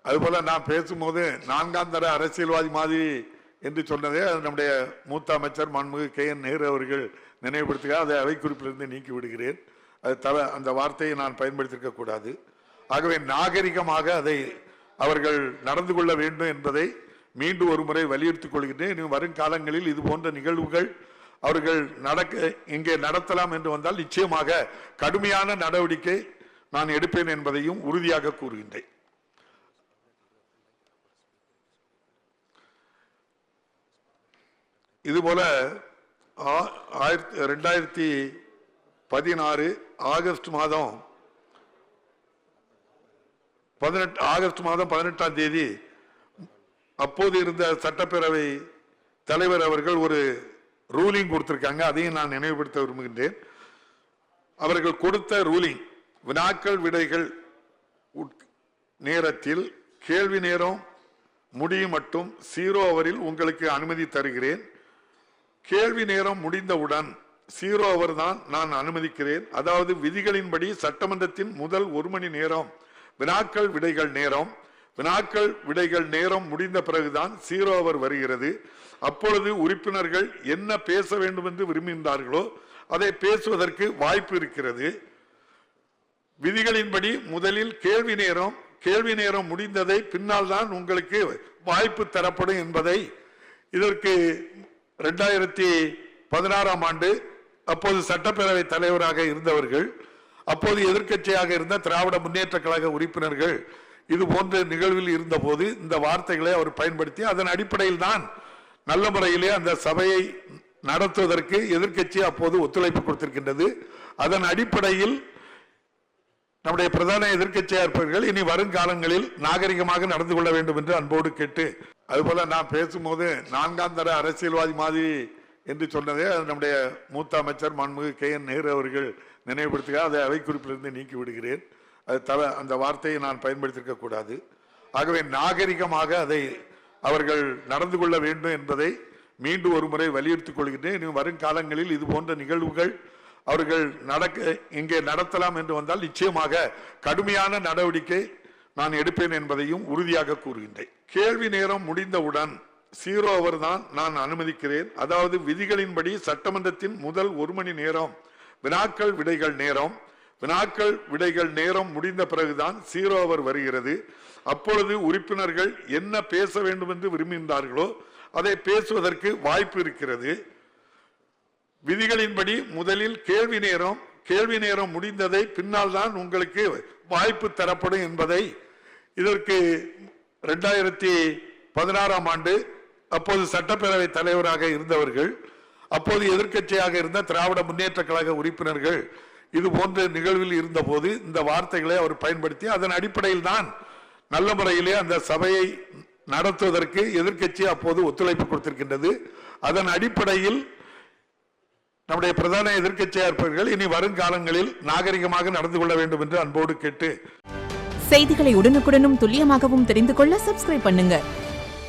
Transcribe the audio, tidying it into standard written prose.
அதுபோல நான் பேசும்போது நான்காம் தர அரசியல்வாதி மாதிரி என்று சொன்னதே அது நம்முடைய மூத்த அமைச்சர் மாண்புமிகு KN நேரு அவர்கள் நினைவுபடுத்துக. அதை அவை குறிப்பிலிருந்து நீக்கி விடுகிறேன். அது அந்த வார்த்தையை நான் பயன்படுத்தியிருக்க கூடாது. ஆகவே நாகரிகமாக அதை அவர்கள் நடந்து கொள்ள வேண்டும் என்பதை மீண்டும் ஒரு முறை வலியுறுத்திக் கொள்கிறேன். வரும் காலங்களில் இது போன்ற நிகழ்வுகள் அவர்கள் இங்கே நடத்தலாம் என்று வந்தால் நிச்சயமாக கடுமையான நடவடிக்கை நான் எடுப்பேன் என்பதையும் உறுதியாக கூறுகின்றேன். இதுபோல 2016 ஆகஸ்ட் மாதம் 18ஆம் தேதி அப்போது இருந்த சட்டப்பேரவை தலைவர் அவர்கள் ஒரு ரூலிங் கொடுத்திருக்காங்க. அதையும் நான் நினைவுபடுத்த விரும்புகின்றேன். அவர்கள் கொடுத்த ரூலிங் வினாக்கள் விடைகள் நேரத்தில் கேள்வி நேரம் முடியும் மட்டும் 0 ஹவரில் உங்களுக்கு அனுமதி தருகிறேன். கேள்வி நேரம் முடிந்தவுடன் 0 ஹவர் தான் நான் அனுமதிக்கிறேன். அதாவது விதிகளின்படி சட்டமன்றத்தின் முதல் 1 மணி நேரம் வினாக்கள் விடைகள் நேரம். வினாக்கள் விடைகள் நேரம் முடிந்த பிறகுதான் 0 ஹவர் வருகிறது. அப்பொழுது உறுப்பினர்கள் என்ன பேச வேண்டும் என்று விரும்புகின்றார்களோ அதை பேசுவதற்கு வாய்ப்பு இருக்கிறது. விதிகளின்படி முதலில் கேள்வி நேரம் முடிந்ததை பின்னால் தான் உங்களுக்கு வாய்ப்பு தரப்படும் என்பதை இதற்கு 2016ஆம் ஆண்டு அப்போது சட்டப்பேரவை தலைவராக இருந்தவர்கள், அப்போது எதிர்க்கட்சியாக இருந்த திராவிட முன்னேற்ற கழக உறுப்பினர்கள் இது போன்ற நிகழ்வில் இருந்த போது இந்த வார்த்தைகளை அவர் பயன்படுத்தி அதன் அடிப்படையில் தான் நல்ல முறையிலே அந்த சபையை நடத்துவதற்கு எதிர்க்கட்சி அப்போது ஒத்துழைப்பு கொடுத்திருக்கின்றது. அதன் அடிப்படையில் நம்முடைய பிரதான எதிர்க்கட்சியாக இருப்பவர்கள் இனி வருங்காலங்களில் நாகரிகமாக நடந்து கொள்ள வேண்டும் என்று அன்போடு கேட்டு, அதுபோல நான் பேசும்போது நான்காம் தர அரசியல்வாதி மாதிரி என்று சொன்னதே அது நம்முடைய மூத்த அமைச்சர் மாண்புமிகு KN நேரு அவர்கள் நினைவுபடுத்துக. அதை அவை குறிப்பிலிருந்து நீக்கி விடுகிறேன். அது அந்த வார்த்தையை நான் பயன்படுத்தியிருக்க கூடாது. ஆகவே நாகரிகமாக அதை அவர்கள் நடந்து கொள்ள வேண்டும் என்பதை மீண்டும் ஒரு முறை வலியுறுத்திக் கொள்கின்றேன். வரும் காலங்களில் இது போன்ற நிகழ்வுகள் அவர்கள் இங்கே நடத்தலாம் என்று வந்தால் நிச்சயமாக கடுமையான நடவடிக்கை நான் எடுப்பேன் என்பதையும் உறுதியாக கூறுகின்றேன். கேள்வி நேரம் முடிந்தவுடன் 0 ஹவர் தான் நான் அனுமதிக்கிறேன். அதாவது விதிகளின்படி சட்டமன்றத்தின் முதல் 1 மணி நேரம் வினாக்கள் விடைகள் நேரம். வினாக்கள் விடைகள் நேரம் முடிந்த பிறகுதான் 0 ஹவர் வருகிறது. அப்பொழுது உறுப்பினர்கள் என்ன பேச வேண்டும் என்று விரும்புகின்றார்களோ அதை பேசுவதற்கு வாய்ப்பு இருக்கிறது. விதிகளின்படி முதலில் கேள்வி நேரம் முடிந்ததை பின்னால் தான் உங்களுக்கு வாய்ப்பு தரப்படும் என்பதை இதற்கு 2016ஆம் ஆண்டு அப்போது சட்டப்பேரவை தலைவராக இருந்தவர்கள், அப்போது எதிர்க்கட்சியாக இருந்த திராவிட முன்னேற்ற கழக உறுப்பினர்கள் இது போன்ற நிகழ்வில் இருந்த போது இந்த வார்த்தைகளை அவர் பயன்படுத்தி அதன் அடிப்படையில் தான் நல்ல முறையிலே அந்த சபையை நடத்துவதற்கு எதிர்க்கட்சி அப்போது ஒத்துழைப்பு கொடுத்திருக்கின்றது. அதன் அடிப்படையில் நம்முடைய பிரதான எதிர்க்கட்சியாக இருப்பவர்கள் இனி வருங்காலங்களில் நாகரிகமாக நடந்து கொள்ள வேண்டும் என்று அன்போடு கேட்டு, செய்திகளை உடனுக்குடனும் துல்லியமாகவும் தெரிந்து கொள்ள சப்ஸ்கிரைப் பண்ணுங்க.